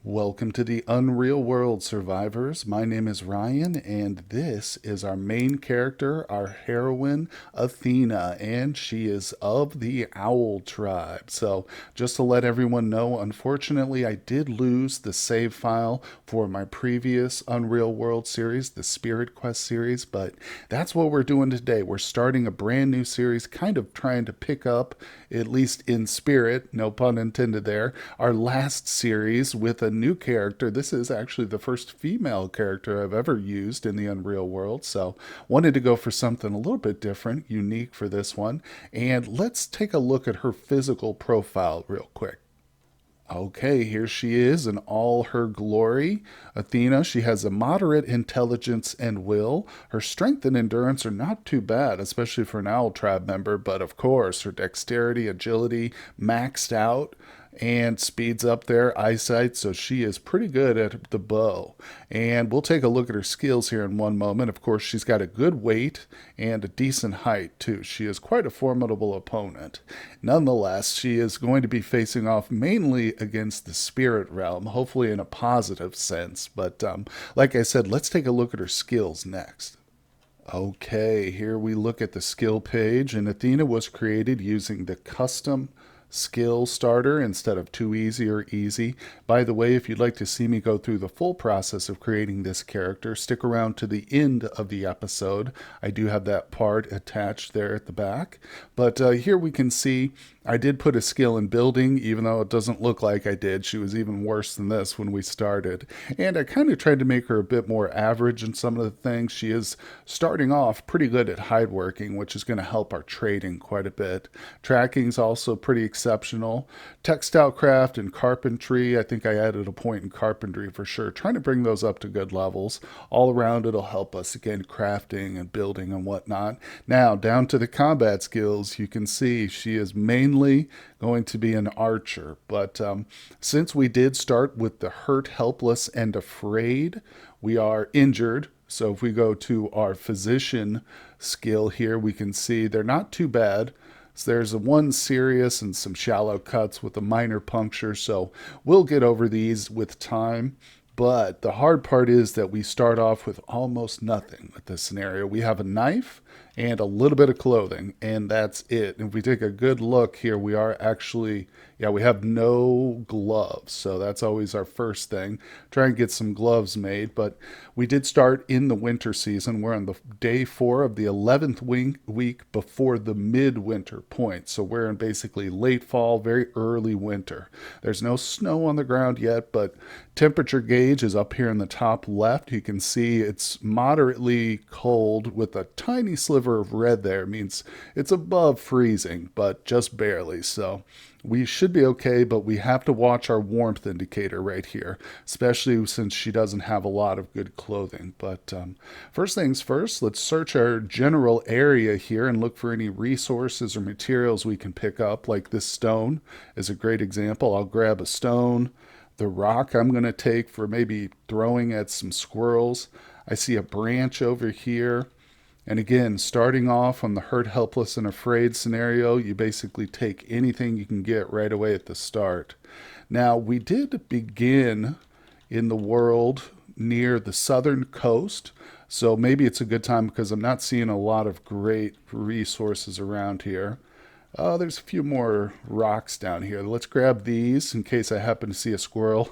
Welcome to the Unreal World, survivors. My name is Ryan, and this is our main character, our heroine, Athena, and she is of the Owl tribe. So, just to let everyone know, unfortunately, I did lose the save file for my previous Unreal World series, the Spirit Quest series, but that's what we're doing today. We're starting a brand new series, kind of trying to pick up, at least in spirit, no pun intended there, our last series with a new character. This is actually the first female character I've ever used in the Unreal World, so wanted to go for something a little bit different, unique for this one. And let's take a look at her physical profile real quick. Okay, here she is in all her glory. Athena, she has a moderate intelligence and will. Her strength and endurance are not too bad, especially for an Owl Tribe member, but of course, her dexterity, agility maxed out and speeds up their eyesight, so she is pretty good at the bow. And we'll take a look at her skills here in one moment. Of course, she's got a good weight and a decent height, too. She is quite a formidable opponent. Nonetheless, she is going to be facing off mainly against the spirit realm, hopefully in a positive sense. But like I said, let's take a look at her skills next. Okay, here we look at the skill page, and Athena was created using the custom skill starter instead of too easy or easy. By the way, if you'd like to see me go through the full process of creating this character, stick around to the end of the episode. I do have that part attached there at the back. But here we can see I did put a skill in building, even though it doesn't look like I did. She was even worse than this when we started. And I kind of tried to make her a bit more average in some of the things. She is starting off pretty good at hide working, which is going to help our trading quite a bit. Tracking's also pretty exceptional. Textile craft and carpentry, I think I added a point in carpentry for sure. Trying to bring those up to good levels. All around it'll help us, again, crafting and building and whatnot. Now, down to the combat skills, you can see she is mainly going to be an archer. But since we did start with the hurt, helpless, and afraid, we are injured. So if we go to our physician skill here, we can see they're not too bad. So there's a one serious and some shallow cuts with a minor puncture. So we'll get over these with time. But the hard part is that we start off with almost nothing with this scenario. We have a knife and a little bit of clothing, and that's it. And if we take a good look here, we are actually, we have no gloves. So that's always our first thing. Try and get some gloves made. But we did start in the winter season. We're on the day 4 of the 11th week before the midwinter point. So we're in basically late fall, very early winter. There's no snow on the ground yet, but temperature gauge is up here in the top left. You can see it's moderately cold with a tiny sliver of red there. It means it's above freezing, but just barely. So we should be okay, but we have to watch our warmth indicator right here, especially since she doesn't have a lot of good clothing. But first things first, let's search our general area here and look for any resources or materials we can pick up, like this stone is a great example. I'll grab a stone. The rock I'm going to take for maybe throwing at some squirrels. I see a branch over here. And again, starting off on the hurt, helpless, and afraid scenario, you basically take anything you can get right away at the start. Now, we did begin in the world near the southern coast, so maybe it's a good time because I'm not seeing a lot of great resources around here. Oh, there's a few more rocks down here. Let's grab these in case I happen to see a squirrel,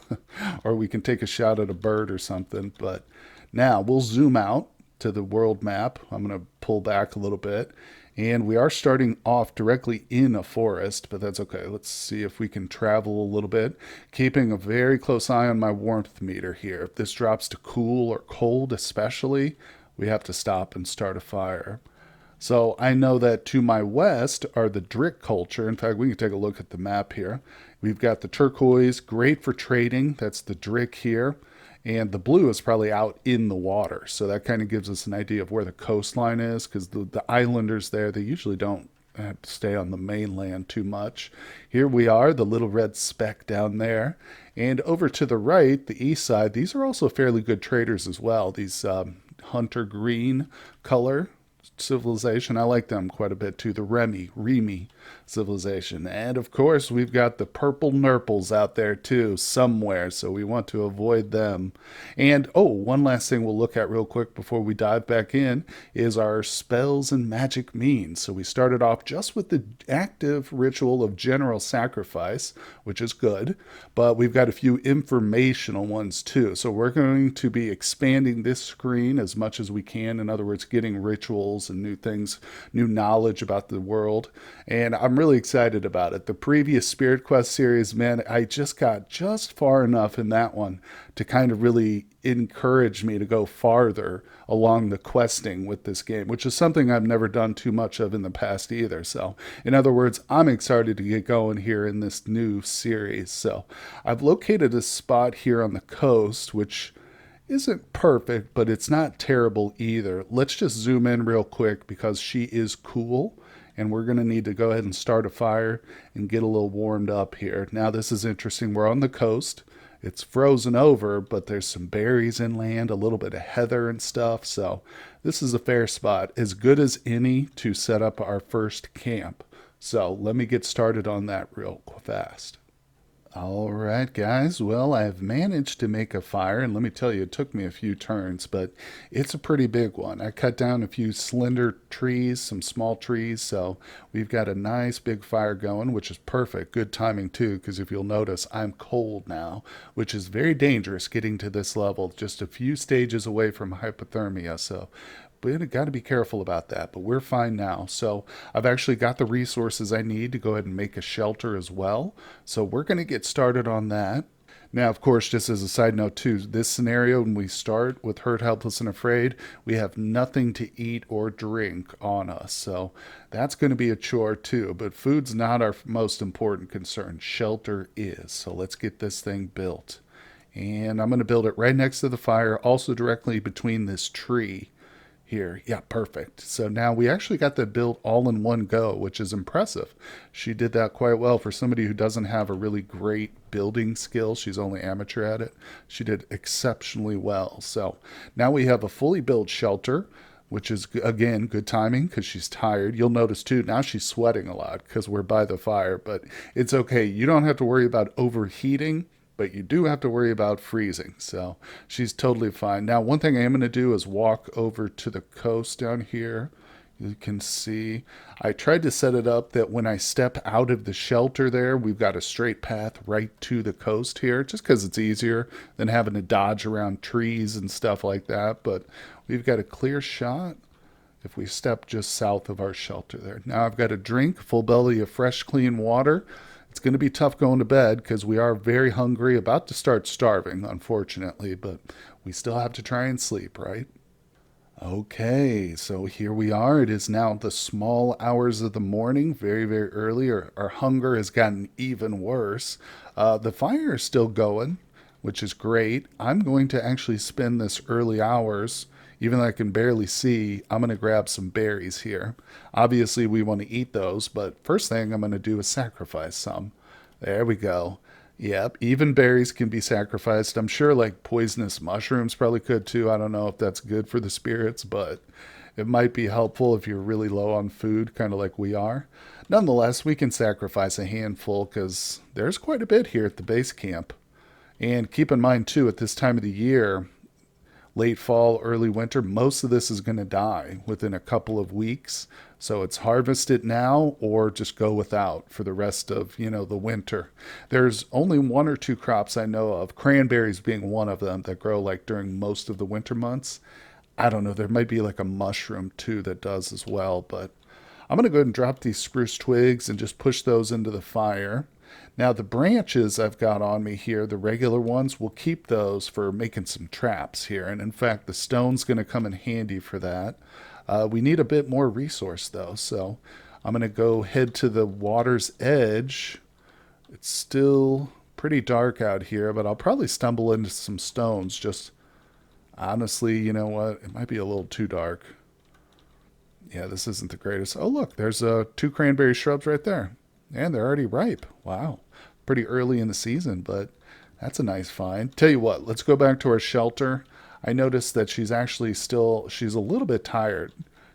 or we can take a shot at a bird or something. But now we'll zoom out to the world map. I'm going to pull back a little bit. And we are starting off directly in a forest, but that's okay. Let's see if we can travel a little bit, keeping a very close eye on my warmth meter here. If this drops to cool or cold especially, we have to stop and start a fire. So I know that to my west are the Drick culture. In fact, we can take a look at the map here. We've got the turquoise, great for trading. That's the Drick here. And the blue is probably out in the water. So that kind of gives us an idea of where the coastline is, because the islanders there, they usually don't have to stay on the mainland too much. Here we are, the little red speck down there. And over to the right, the east side, these are also fairly good traders as well. These hunter green color, civilization. I like them quite a bit too. The Remy civilization. And of course, we've got the purple nurples out there too, somewhere. So we want to avoid them. And oh, one last thing we'll look at real quick before we dive back in is our spells and magic means. So we started off just with the active ritual of general sacrifice, which is good, but we've got a few informational ones too. So we're going to be expanding this screen as much as we can. In other words, getting rituals and new things, new knowledge about the world. And I'm really excited about it. The previous Spirit Quest series, man, I just got just far enough in that one to kind of really encourage me to go farther along the questing with this game, which is something I've never done too much of in the past either. So, in other words, I'm excited to get going here in this new series. So, I've located a spot here on the coast, which isn't perfect, but it's not terrible either. Let's just zoom in real quick because she is cool. And we're going to need to go ahead and start a fire and get a little warmed up here. Now, this is interesting. We're on the coast. It's frozen over, but there's some berries inland, a little bit of heather and stuff. So this is a fair spot, as good as any to set up our first camp. So let me get started on that real fast. All right, guys. Well, I've managed to make a fire, and let me tell you, it took me a few turns, but it's a pretty big one. I cut down a few slender trees, some small trees, so we've got a nice big fire going, which is perfect. Good timing, too, because if you'll notice, I'm cold now, which is very dangerous getting to this level, just a few stages away from hypothermia, so we got to be careful about that, but we're fine now. So I've actually got the resources I need to go ahead and make a shelter as well. So we're going to get started on that. Now, of course, just as a side note too, this scenario, when we start with Hurt, Helpless, and Afraid, we have nothing to eat or drink on us. So that's going to be a chore too, but food's not our most important concern. Shelter is. So let's get this thing built. And I'm going to build it right next to the fire, also directly between this tree here. Yeah, perfect. So now we actually got that built all in one go, which is impressive. She did that quite well for somebody who doesn't have a really great building skill. She's only amateur at it. She did exceptionally well. So now we have a fully built shelter, which is, again, good timing because she's tired. You'll notice, too, now she's sweating a lot because we're by the fire, but it's okay. You don't have to worry about overheating, but you do have to worry about freezing. So she's totally fine. Now, one thing I am going to do is walk over to the coast down here. You can see I tried to set it up that when I step out of the shelter there, we've got a straight path right to the coast here, just because it's easier than having to dodge around trees and stuff like that. But we've got a clear shot if we step just south of our shelter there. Now I've got a drink, full belly of fresh, clean water. It's going to be tough going to bed because we are very hungry, about to start starving, unfortunately, but we still have to try and sleep, right? Okay, so here we are. It is now the small hours of the morning, very, very early. Our hunger has gotten even worse. The fire is still going, which is great. I'm going to actually spend this early hours, even though I can barely see. I'm going to grab some berries here. Obviously, we want to eat those, but first thing I'm going to do is sacrifice some. There we go. Yep, even berries can be sacrificed. I'm sure like poisonous mushrooms probably could too. I don't know if that's good for the spirits, but it might be helpful if you're really low on food, kind of like we are. Nonetheless, we can sacrifice a handful because there's quite a bit here at the base camp. And keep in mind too, at this time of the year, late fall, early winter, most of this is going to die within a couple of weeks. So it's harvest it now or just go without for the rest of, the winter. There's only one or two crops I know of, cranberries being one of them, that grow like during most of the winter months. I don't know, there might be like a mushroom too that does as well, but I'm going to go ahead and drop these spruce twigs and just push those into the fire. Now the branches I've got on me here, the regular ones, we'll keep those for making some traps here. And in fact, the stone's going to come in handy for that. We need a bit more resource though, so I'm going to go head to the water's edge. It's still pretty dark out here, but I'll probably stumble into some stones. Just honestly, you know what? It might be a little too dark. Yeah, this isn't the greatest. Oh, look, there's two cranberry shrubs right there. And they're already ripe. Wow. Pretty early in the season, but that's a nice find. Tell you what, let's go back to our shelter. I noticed that she's a little bit tired.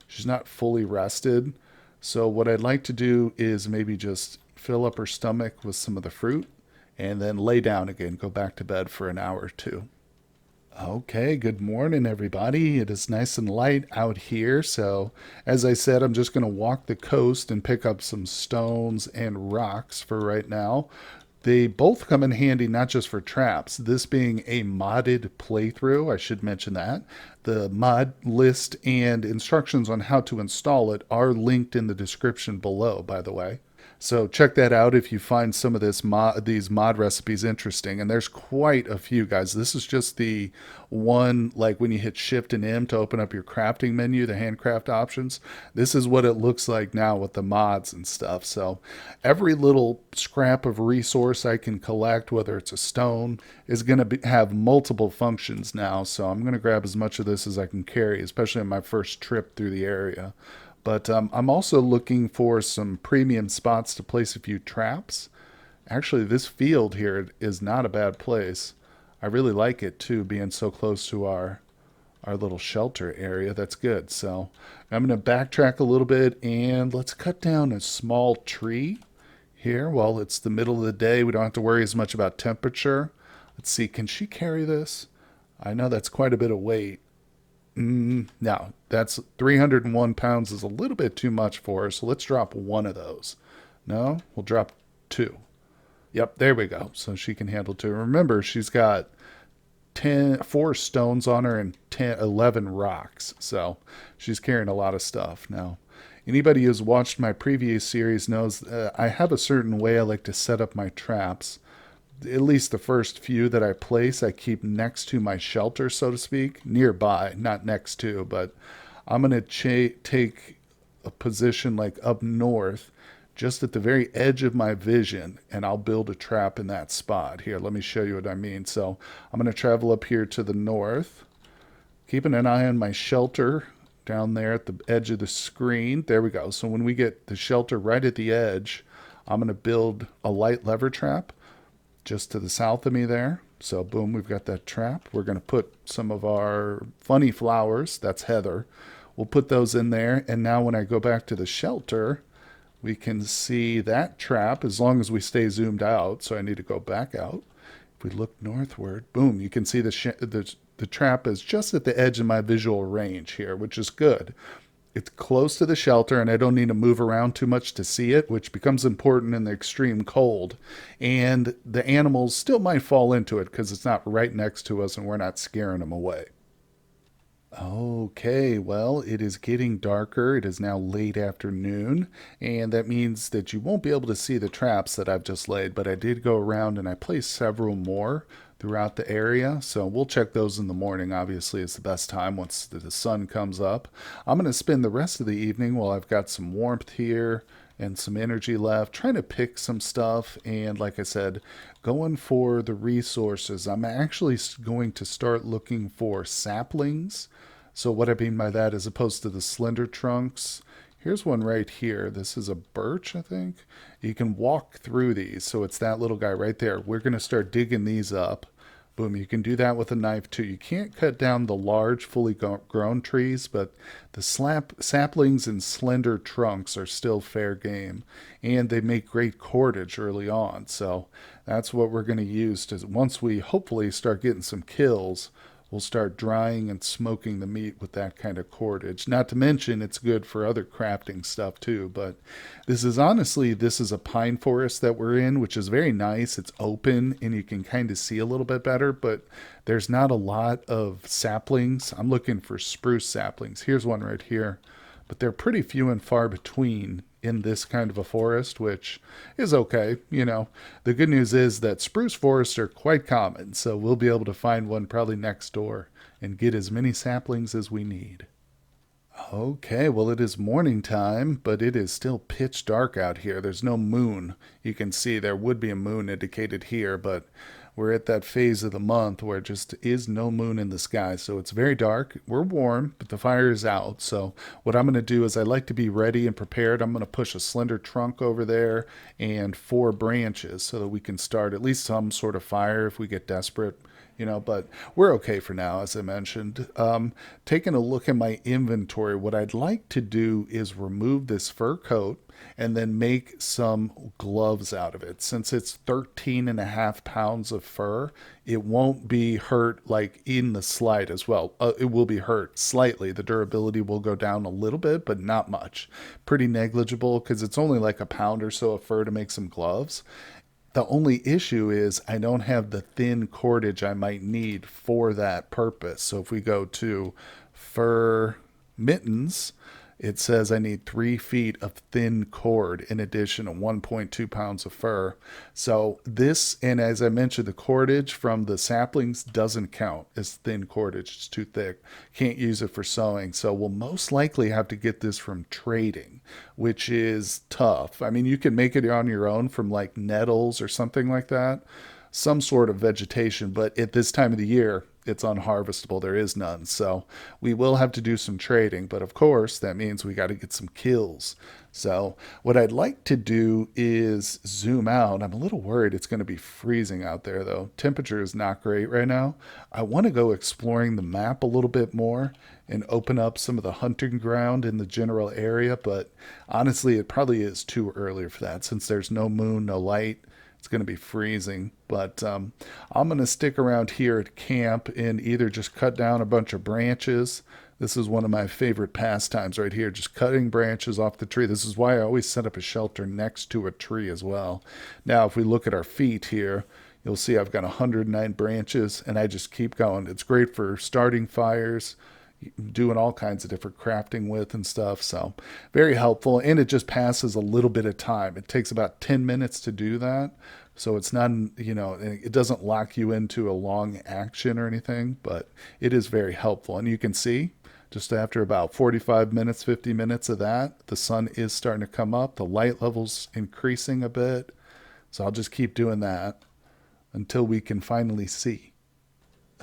She's not fully rested. So what I'd like to do is maybe just fill up her stomach with some of the fruit and then lay down again, go back to bed for an hour or two. Okay, good morning, everybody. It is nice and light out here. So, as I said, I'm just going to walk the coast and pick up some stones and rocks for right now. They both come in handy not just for traps. This being a modded playthrough, I should mention that. The mod list and instructions on how to install it are linked in the description below, by the way. So check that out if you find some of these mod recipes interesting. And there's quite a few, guys. This is just the one, like when you hit Shift and M to open up your crafting menu, the handcraft options. This is what it looks like now with the mods and stuff. So every little scrap of resource I can collect, whether it's a stone, is going to have multiple functions now. So I'm going to grab as much of this as I can carry, especially on my first trip through the area. But I'm also looking for some premium spots to place a few traps. Actually, this field here is not a bad place. I really like it too, being so close to our little shelter area. That's good. So I'm going to backtrack a little bit and let's cut down a small tree here. While it's the middle of the day, we don't have to worry as much about temperature. Let's see, can she carry this? I know that's quite a bit of weight. No, that's 301 pounds is a little bit too much for her. So let's drop one of those. No, we'll drop two. Yep, there we go. So she can handle two. Remember, she's got 4 stones on her and 11 rocks. So she's carrying a lot of stuff. Now, anybody who's watched my previous series knows I have a certain way I like to set up my traps. At least the first few that I place, I keep next to my shelter, so to speak, nearby, not next to, but I'm going to take a position like up north, just at the very edge of my vision, and I'll build a trap in that spot. Here, let me show you what I mean. So I'm going to travel up here to the north, keeping an eye on my shelter down there at the edge of the screen. There we go. So when we get the shelter right at the edge, I'm going to build a light lever trap just to the south of me there. So boom, we've got that trap. We're going to put some of our funny flowers, that's heather. We'll put those in there. And now when I go back to the shelter, we can see that trap as long as we stay zoomed out. So I need to go back out. If we look northward, boom, you can see the trap is just at the edge of my visual range here, which is good. It's close to the shelter and I don't need to move around too much to see it, which becomes important in the extreme cold. And the animals still might fall into it because it's not right next to us and we're not scaring them away. Okay, well, it is getting darker. It is now late afternoon, and that means that you won't be able to see the traps that I've just laid, but I did go around and I placed several more throughout the area, so we'll check those in the morning. Obviously, it's the best time once the sun comes up. I'm going to spend the rest of the evening while I've got some warmth here and some energy left, trying to pick some stuff, and like I said, going for the resources. I'm actually going to start looking for saplings. So what I mean by that, as opposed to the slender trunks, here's one right here. This is a birch, I think. You can walk through these, so it's that little guy right there. We're going to start digging these up. Boom, you can do that with a knife too. You can't cut down the large, fully grown trees, but the saplings and slender trunks are still fair game. And they make great cordage early on. So that's what we're going to use to, once we hopefully start getting some kills, we'll start drying and smoking the meat with that kind of cordage. Not to mention, it's good for other crafting stuff too. But this is a pine forest that we're in, which is very nice. It's open and you can kind of see a little bit better, but there's not a lot of saplings. I'm looking for spruce saplings. Here's one right here, but they're pretty few and far between in this kind of a forest, which is okay. You know, the good news is that spruce forests are quite common, so we'll be able to find one probably next door and get as many saplings as we need. Okay, well, it is morning time, but it is still pitch dark out here. There's no moon. You can see there would be a moon indicated here, but we're at that phase of the month where just is no moon in the sky. So it's very dark. We're warm, but the fire is out. So what I'm going to do is I like to be ready and prepared. I'm going to push a slender trunk over there and 4 branches so that we can start at least some sort of fire if we get desperate but we're okay for now, as I mentioned. Taking a look at my inventory, what I'd like to do is remove this fur coat and then make some gloves out of it. Since it's 13 and a half pounds of fur, it won't be hurt like in the slide as well. It will be hurt slightly. The durability will go down a little bit, but not much. Pretty negligible because it's only like a pound or so of fur to make some gloves. The only issue is I don't have the thin cordage I might need for that purpose. So if we go to fur mittens, it says I need 3 feet of thin cord in addition to 1.2 pounds of fur. So this, and as I mentioned, the cordage from the saplings doesn't count as thin cordage. It's too thick. Can't use it for sewing. So we'll most likely have to get this from trading, which is tough. I mean, you can make it on your own from like nettles or something like that, some sort of vegetation, but at this time of the year, it's unharvestable. There is none. So we will have to do some trading. But of course, that means we got to get some kills. So what I'd like to do is zoom out. I'm a little worried it's going to be freezing out there, though. Temperature is not great right now. I want to go exploring the map a little bit more and open up some of the hunting ground in the general area. But honestly, it probably is too early for that since there's no moon, no light. It's going to be freezing, but I'm going to stick around here at camp and either just cut down a bunch of branches. This is one of my favorite pastimes right here, just cutting branches off the tree. This is why I always set up a shelter next to a tree as well. Now, if we look at our feet here, you'll see I've got 109 branches, and I just keep going. It's great for starting fires, doing all kinds of different crafting with and stuff. So very helpful. And it just passes a little bit of time. It takes about 10 minutes to do that. So it's not, it doesn't lock you into a long action or anything, but it is very helpful. And you can see just after about 45 minutes, 50 minutes of that, the sun is starting to come up. The light level's increasing a bit. So I'll just keep doing that until we can finally see.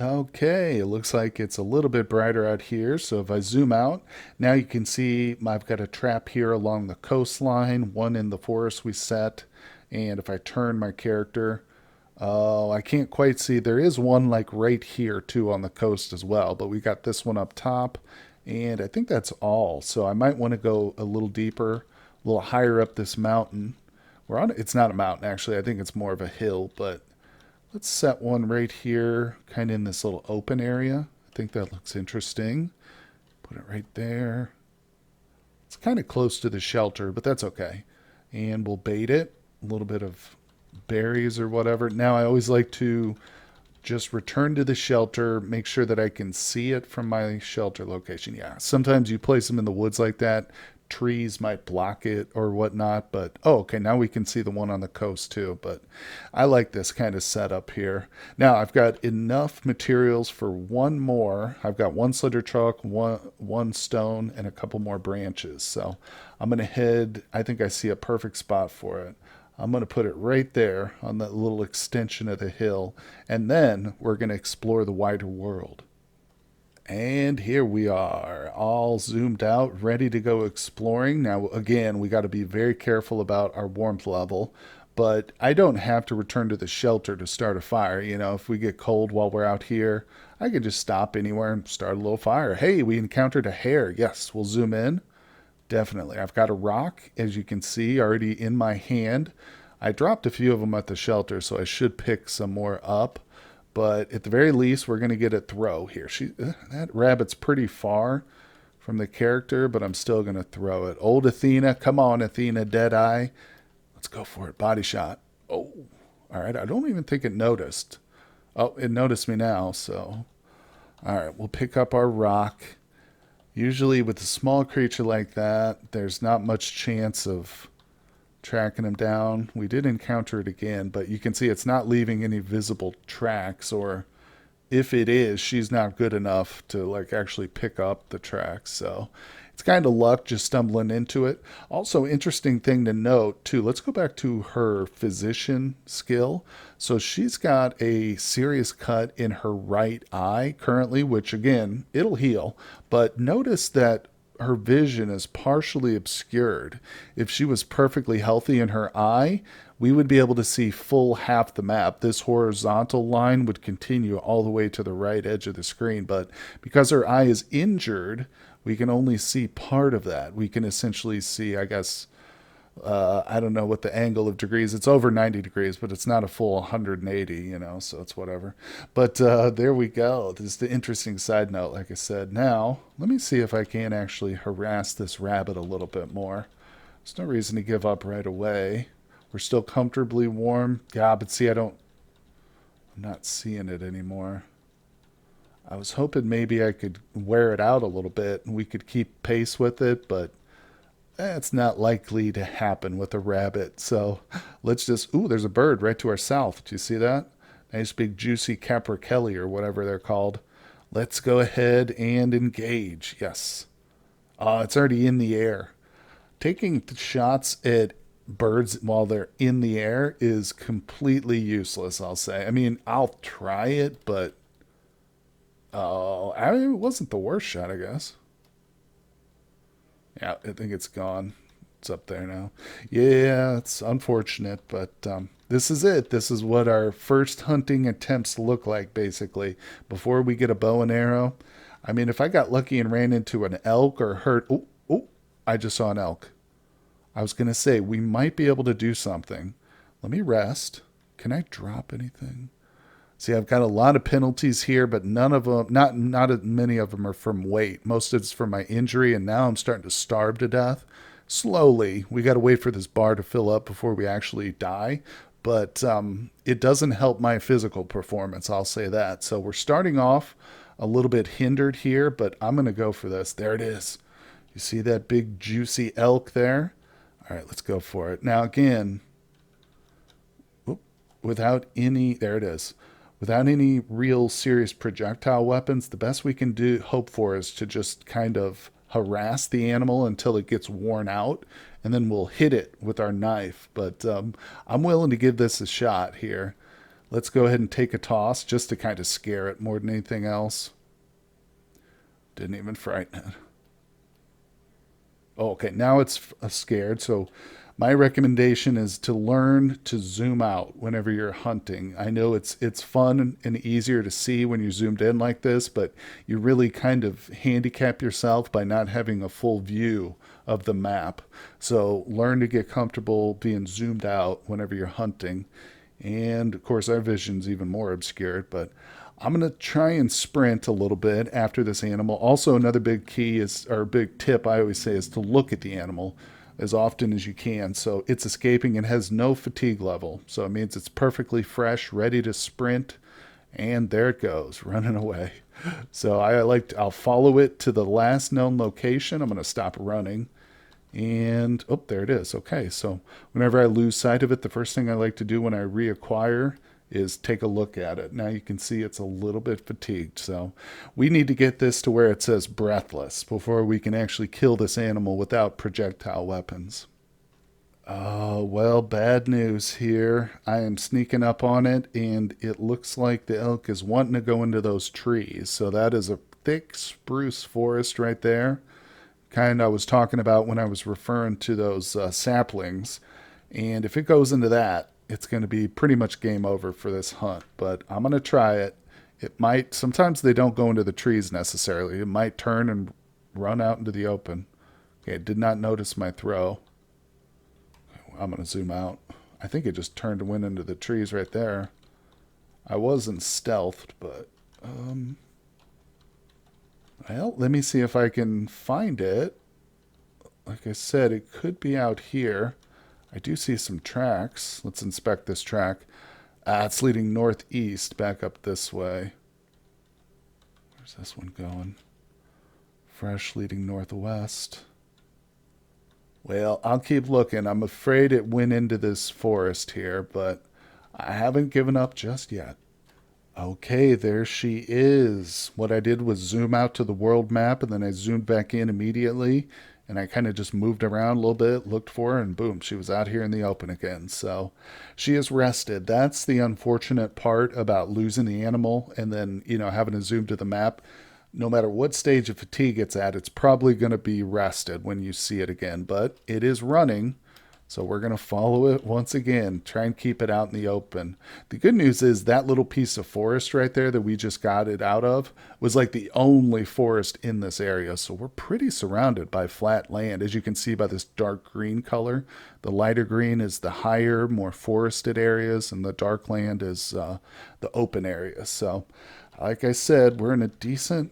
Okay, it looks like it's a little bit brighter out here. So if I zoom out, now you can see I've got a trap here along the coastline, one in the forest we set. And if I turn my character, oh, I can't quite see. There is one like right here too on the coast as well, but we got this one up top. And I think that's all. So I might want to go a little deeper, a little higher up this mountain. It's not a mountain actually. I think it's more of a hill, but let's set one right here, kind of in this little open area. I think that looks interesting. Put it right there. It's kind of close to the shelter, but that's okay. And we'll bait it. A little bit of berries or whatever. Now I always like to just return to the shelter, make sure that I can see it from my shelter location. Yeah, sometimes you place them in the woods like that. Trees might block it or whatnot, but okay, now we can see the one on the coast too. But I like this kind of setup here. Now I've got enough materials for one more. I've got one slender chalk, one stone, and a couple more branches. So I'm gonna head. I think I see a perfect spot for it. I'm going to put it right there on that little extension of the hill, and then we're going to explore the wider world. And here we are, all zoomed out, ready to go exploring. Now, again, we got to be very careful about our warmth level, but I don't have to return to the shelter to start a fire. If we get cold while we're out here, I can just stop anywhere and start a little fire. Hey, we encountered a hare. Yes, we'll zoom in. Definitely. I've got a rock, as you can see, already in my hand. I dropped a few of them at the shelter, so I should pick some more up. But at the very least, we're going to get a throw here. That rabbit's pretty far from the character, but I'm still going to throw it. Old Athena. Come on, Athena, Deadeye. Let's go for it. Body shot. Oh, all right. I don't even think it noticed. Oh, it noticed me now, so. All right, we'll pick up our rock. Usually with a small creature like that, there's not much chance of tracking him down. We did encounter it again, but you can see it's not leaving any visible tracks, or if it is, she's not good enough to like actually pick up the tracks. So it's kind of luck just stumbling into it. Also, interesting thing to note too, let's go back to her physician skill. So she's got a serious cut in her right eye currently, which again, it'll heal. But notice that her vision is partially obscured. If she was perfectly healthy in her eye, we would be able to see full half the map. This horizontal line would continue all the way to the right edge of the screen, but because her eye is injured, we can only see part of that. We can essentially see, I guess, I don't know what the angle of degrees. It's over 90 degrees, but it's not a full 180, so it's whatever. But there we go. This is the interesting side note, like I said. Now, let me see if I can actually harass this rabbit a little bit more. There's no reason to give up right away. We're still comfortably warm. Yeah, but see, I'm not seeing it anymore. I was hoping maybe I could wear it out a little bit and we could keep pace with it, but that's not likely to happen with a rabbit. So let's just, ooh, there's a bird right to our south. Do you see that? Nice big juicy capercaillie or whatever they're called. Let's go ahead and engage. Yes. It's already in the air. Taking shots at birds while they're in the air is completely useless, I'll say. I mean, I'll try it, but it wasn't the worst shot, I guess. Yeah, I think it's gone. It's up there now. Yeah, it's unfortunate, but this is it. This is what our first hunting attempts look like, basically. Before we get a bow and arrow. I mean, if I got lucky and ran into an elk or hurt... Oh, I just saw an elk. I was going to say, we might be able to do something. Let me rest. Can I drop anything? See, I've got a lot of penalties here, but none of them, not as many of them are from weight. Most of it's from my injury, and now I'm starting to starve to death. Slowly, we got to wait for this bar to fill up before we actually die, but it doesn't help my physical performance, I'll say that. So we're starting off a little bit hindered here, but I'm going to go for this. There it is. You see that big juicy elk there? All right, let's go for it. Now, again, without any, there it is. Without any real serious projectile weapons, the best we can hope for is to just kind of harass the animal until it gets worn out, and then we'll hit it with our knife. But I'm willing to give this a shot here. Let's go ahead and take a toss just to kind of scare it more than anything else. Didn't even frighten it. Oh, okay, now it's scared, so my recommendation is to learn to zoom out whenever you're hunting. I know it's fun and easier to see when you're zoomed in like this, but you really kind of handicap yourself by not having a full view of the map. So learn to get comfortable being zoomed out whenever you're hunting. And of course our vision's even more obscured, but I'm going to try and sprint a little bit after this animal. Also, another big key is, or big tip I always say, is to look at the animal as often as you can. So it's escaping and has no fatigue level. So it means it's perfectly fresh, ready to sprint. And there it goes, running away. So I'll follow it to the last known location. I'm going to stop running. And, oh, there it is. Okay, so whenever I lose sight of it, the first thing I like to do when I reacquire is take a look at it. Now you can see it's a little bit fatigued. So we need to get this to where it says breathless before we can actually kill this animal without projectile weapons. Oh, well, bad news here. I am sneaking up on it, and it looks like the elk is wanting to go into those trees. So that is a thick spruce forest right there. Kind I was talking about when I was referring to those saplings. And if it goes into that, it's going to be pretty much game over for this hunt. But I'm going to try it. It might, sometimes they don't go into the trees necessarily. It might turn and run out into the open. Okay, did not notice my throw. I'm going to zoom out. I think it just turned and went into the trees right there. I wasn't stealthed, but well, let me see if I can find it. Like I said, it could be out here. I do see some tracks. Let's inspect this track. It's leading northeast, back up this way. Where's this one going? Fresh leading northwest. Well, I'll keep looking. I'm afraid it went into this forest here, but I haven't given up just yet. Okay, there she is. What I did was zoom out to the world map, and then I zoomed back in immediately, and I kind of just moved around a little bit, looked for her, and boom, she was out here in the open again. So she is rested. That's the unfortunate part about losing the animal and then, having to zoom to the map. no matter what stage of fatigue it's at, it's probably going to be rested when you see it again. But it is running, so we're going to follow it once again, try and keep it out in the open. The good news is that little piece of forest right there that we just got it out of was like the only forest in this area. So we're pretty surrounded by flat land, as you can see by this dark green color. The lighter green is the higher, more forested areas, and the dark land is the open areas. So, like I said, we're in a decent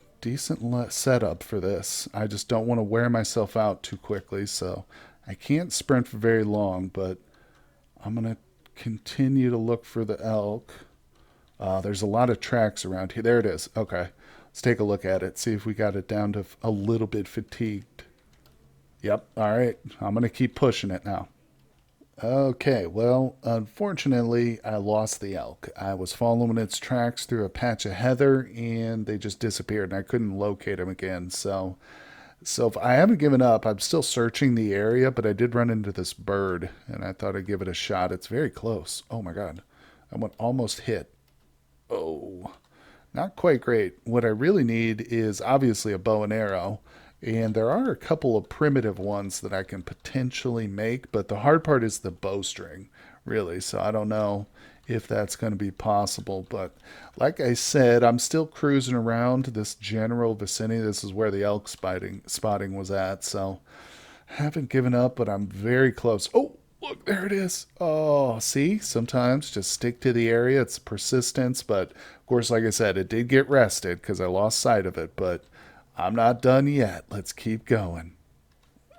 setup for this. I just don't want to wear myself out too quickly, so I can't sprint for very long, but I'm going to continue to look for the elk. There's a lot of tracks around here. There it is. Okay. Let's take a look at it, see if we got it down to a little bit fatigued. Yep. All right. I'm going to keep pushing it now. Okay, well, unfortunately, I lost the elk. I was following its tracks through a patch of heather, and they just disappeared, and I couldn't locate them again. So if I haven't given up. I'm still searching the area, but I did run into this bird, and I thought I'd give it a shot. It's very close. Oh my God, I went almost hit. Oh, not quite great. What I really need is obviously a bow and arrow. And there are a couple of primitive ones that I can potentially make, but the hard part is the bowstring, really. So I don't know if that's going to be possible. But like I said, I'm still cruising around this general vicinity. This is where the elk spotting was at. So I haven't given up, but I'm very close. Oh, look, there it is. Oh, see, sometimes just stick to the area. It's persistence. But of course, like I said, it did get rested because I lost sight of it. But I'm not done yet. Let's keep going.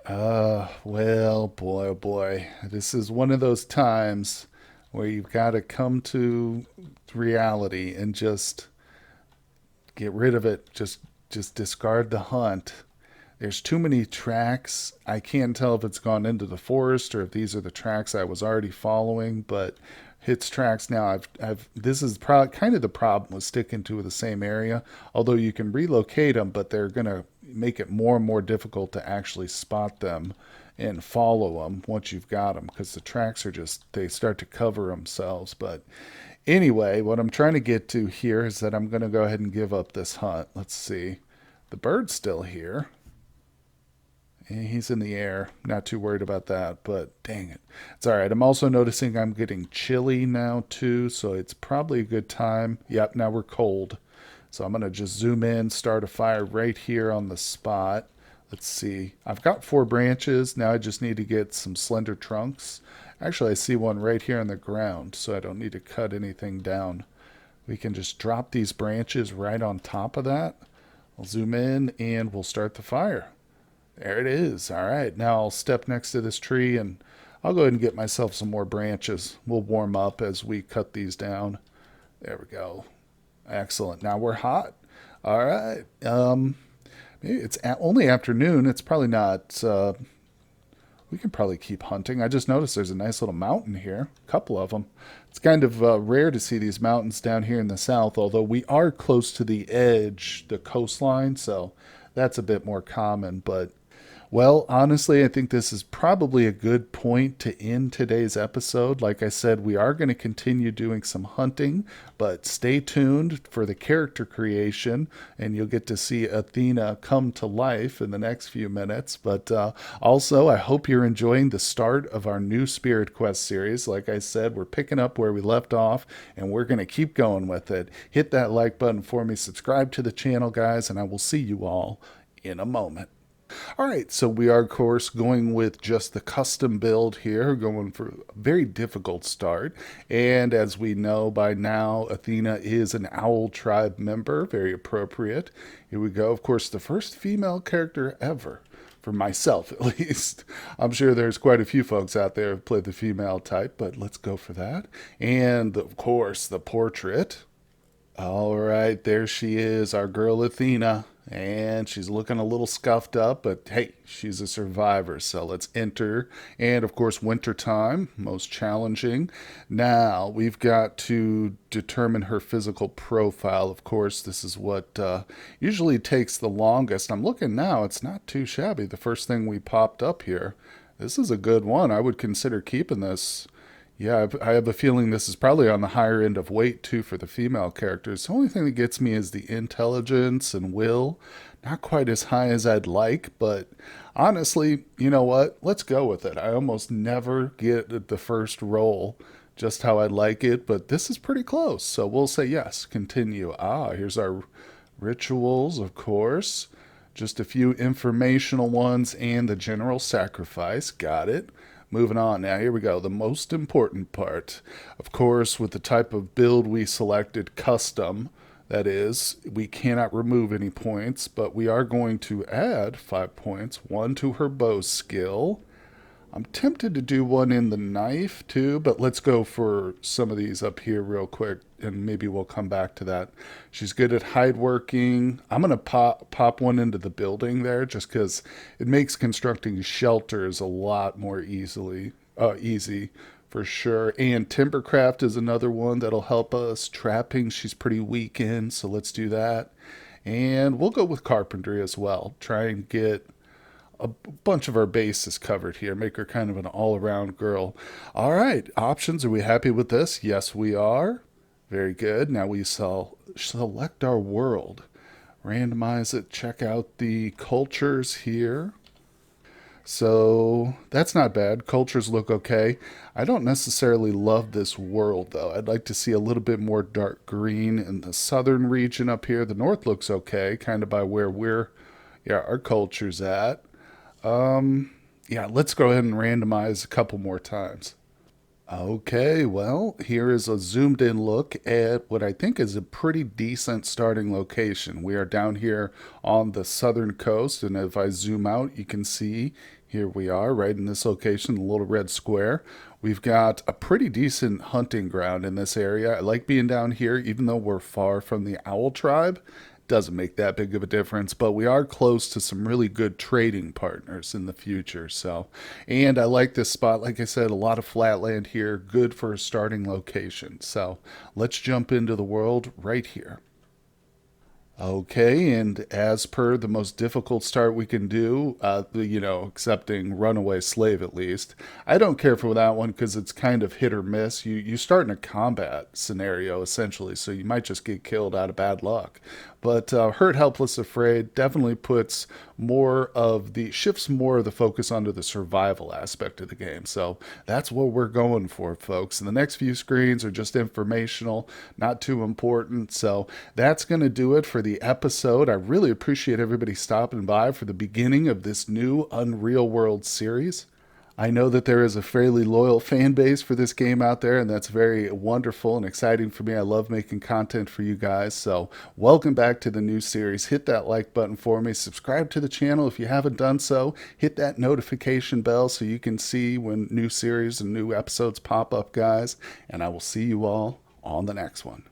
Well, boy, oh boy. This is one of those times where you've got to come to reality and just get rid of it. Just discard the hunt. There's too many tracks. I can't tell if it's gone into the forest or if these are the tracks I was already following, but hits tracks now. This is probably kind of the problem with sticking to the same area. Although you can relocate them, but they're gonna make it more and more difficult to actually spot them and follow them once you've got them, because the tracks are just, they start to cover themselves. But anyway, what I'm trying to get to here is that I'm gonna go ahead and give up this hunt. Let's see, the bird's still here. He's in the air. Not too worried about that, but dang it. It's all right. I'm also noticing I'm getting chilly now, too, so it's probably a good time. Yep, now we're cold. So I'm going to just zoom in, start a fire right here on the spot. Let's see. I've got 4 branches. Now I just need to get some slender trunks. Actually, I see one right here on the ground, so I don't need to cut anything down. We can just drop these branches right on top of that. I'll zoom in, and we'll start the fire. There it is. All right. Now I'll step next to this tree and I'll go ahead and get myself some more branches. We'll warm up as we cut these down. There we go. Excellent. Now we're hot. All right. Maybe it's only afternoon. It's probably not. We can probably keep hunting. I just noticed there's a nice little mountain here. A couple of them. It's kind of rare to see these mountains down here in the south, although we are close to the edge, the coastline, so that's a bit more common. But well, honestly, I think this is probably a good point to end today's episode. Like I said, we are going to continue doing some hunting, but stay tuned for the character creation, and you'll get to see Athena come to life in the next few minutes. But also, I hope you're enjoying the start of our new Spirit Quest series. Like I said, we're picking up where we left off, and we're going to keep going with it. Hit that like button for me, subscribe to the channel, guys, and I will see you all in a moment. All right, so we are, of course, going with just the custom build here, going for a very difficult start. And as we know by now, Athena is an Owl Tribe member, very appropriate. Here we go. Of course, the first female character ever, for myself at least. I'm sure there's quite a few folks out there who play the female type, but let's go for that. And, of course, the portrait. All right, there she is, our girl Athena. And she's looking a little scuffed up, but hey, she's a survivor. So let's enter. And of course, wintertime, most challenging. Now we've got to determine her physical profile. Of course, this is what usually takes the longest. I'm looking now, it's not too shabby. The first thing we popped up here. This is a good one. I would consider keeping this. Yeah, I have a feeling this is probably on the higher end of weight too for the female characters. The only thing that gets me is the intelligence and will. Not quite as high as I'd like, but honestly, you know what? Let's go with it. I almost never get the first roll just how I'd like it, but this is pretty close. So we'll say yes, continue. Ah, here's our rituals, of course. Just a few informational ones and the general sacrifice. Got it. Moving on now, here we go. The most important part. Of course, with the type of build we selected, custom, that is, we cannot remove any points, but we are going to add 5 points, one to her bow skill. I'm tempted to do one in the knife too, but let's go for some of these up here real quick, and maybe we'll come back to that. She's good at hide working. I'm gonna pop one into the building there, just because it makes constructing shelters a lot more easy for sure. And timbercraft is another one that'll help us. Trapping, she's pretty weak in, so let's do that. And we'll go with carpentry as well. Try and get a bunch of our bases covered here. Make her kind of an all around girl. All right, options. Are we happy with this? Yes, we are. Very good. Now we select our world, randomize it, check out the cultures here. So that's not bad. Cultures look okay. I don't necessarily love this world though. I'd like to see a little bit more dark green in the southern region up here. The north looks okay, kind of by where our culture's at. Yeah, let's go ahead and randomize a couple more times. Okay, well, here is a zoomed in look at what I think is a pretty decent starting location. We are down here on the southern coast, and if I zoom out, you can see here we are right in this location, the little red square. We've got a pretty decent hunting ground in this area. I like being down here, even though we're far from the owl tribe. Doesn't make that big of a difference, but we are close to some really good trading partners in the future. So, and I like this spot. Like I said, a lot of flat land here, good for a starting location. So, let's jump into the world right here. Okay, and as per the most difficult start we can do, accepting runaway slave at least. I don't care for that one because it's kind of hit or miss. You start in a combat scenario essentially, so you might just get killed out of bad luck. But hurt, helpless, afraid definitely shifts more of the focus onto the survival aspect of the game. So that's what we're going for, folks. And the next few screens are just informational, not too important. So that's going to do it for the episode. I really appreciate everybody stopping by for the beginning of this new Unreal World series. I know that there is a fairly loyal fan base for this game out there, and that's very wonderful and exciting for me. I love making content for you guys. So, welcome back to the new series. Hit that like button for me. Subscribe to the channel if you haven't done so. Hit that notification bell so you can see when new series and new episodes pop up, guys. And I will see you all on the next one.